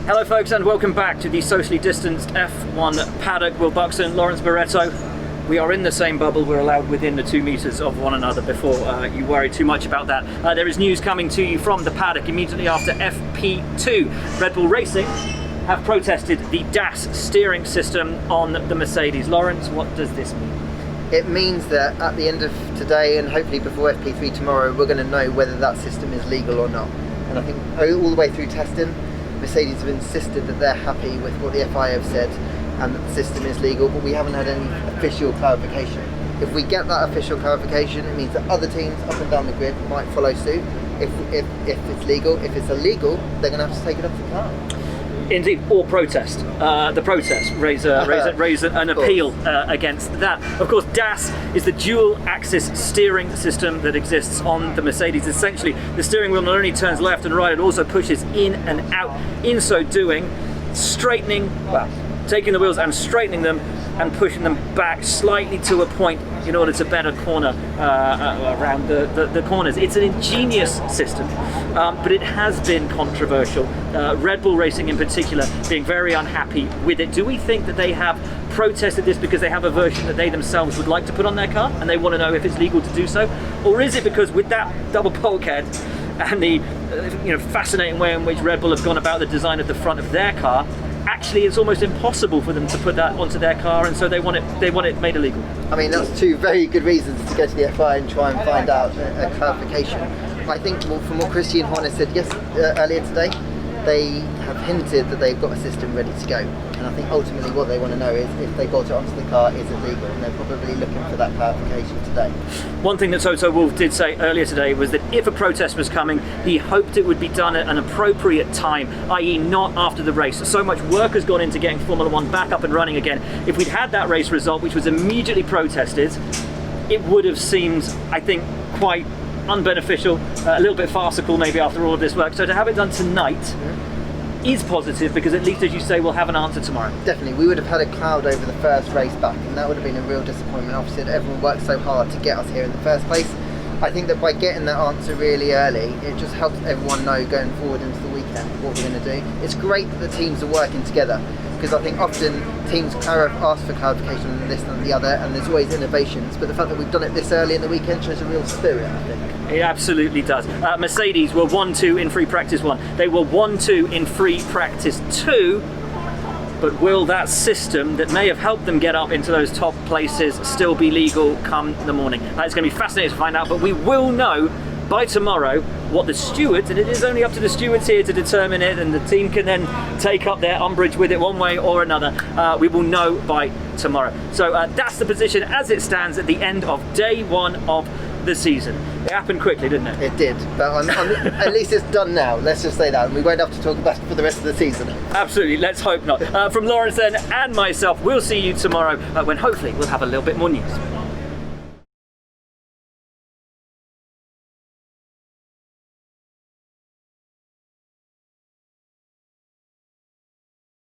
Hello folks, and welcome back to the socially distanced F1 paddock. Will Buxton, Lawrence Barretto. We are in the same bubble. We're allowed within the 2 meters of one another before you worry too much about that. There is news coming to you from the paddock immediately after FP2. Red Bull Racing have protested the DAS steering system on the Mercedes. Lawrence, what does this mean? It means that at the end of today, and hopefully before FP3 tomorrow, we're going to know whether that system is legal or not. And I think all the way through testing, Mercedes have insisted that they're happy with what the FIA have said and that the system is legal, but we haven't had any official clarification. If we get that official clarification, it means that other teams up and down the grid might follow suit if it's legal. If it's illegal, they're going to have to take it off the car. Indeed, or protest. The protest raise an appeal against that. Of course, DAS is the dual-axis steering system that exists on the Mercedes. Essentially, the steering wheel not only turns left and right, it also pushes in and out. In so doing, taking the wheels and straightening them and pushing them back slightly to a point in order to better corner around the corners. It's an ingenious system, but it has been controversial. Red Bull Racing in particular being very unhappy with it. Do we think that they have protested this because they have a version that they themselves would like to put on their car and they want to know if it's legal to do so? Or is it because with that double bulkhead and the fascinating way in which Red Bull have gone about the design of the front of their car, actually it's almost impossible for them to put that onto their car, and so they want it made illegal? I mean, that's two very good reasons to go to the FIA and try and find out a clarification. I think from what Christian Horner said earlier today, they have hinted that they've got a system ready to go, and I think ultimately what they want to know is if they got it onto the car, is it legal, and they're probably looking for that clarification today. One thing that Toto Wolff did say earlier today was that if a protest was coming, he hoped it would be done at an appropriate time, i.e. not after the race. So much work has gone into getting Formula One back up and running again. If we'd had that race result, which was immediately protested, it would have seemed, I think, quite unbeneficial, a little bit farcical maybe after all of this work. So to have it done tonight is positive, because at least, as you say, we'll have an answer tomorrow. Definitely. We would have had a cloud over the first race back, and that would have been a real disappointment. Obviously, everyone worked so hard to get us here in the first place. I think that by getting that answer really early, it just helps everyone know going forward into the weekend what we're going to do. It's great that the teams are working together, because I think often teams ask for clarification on this and the other, and there's always innovations, but the fact that we've done it this early in the weekend shows a real spirit, I think. It absolutely does. Mercedes were 1-2 in free practice 1. They were 1-2 in free practice 2. But will that system that may have helped them get up into those top places still be legal come the morning? It's going to be fascinating to find out, but we will know by tomorrow what the stewards, and it is only up to the stewards here to determine it, and the team can then take up their umbrage with it one way or another. We will know by tomorrow. So that's the position as it stands at the end of day 1 of the season. It happened quickly, didn't it? It did, but at least it's done now. Let's just say that, and we won't have to talk about it for the rest of the season. Absolutely, let's hope not. From Lawrence then and myself, we'll see you tomorrow when hopefully we'll have a little bit more news.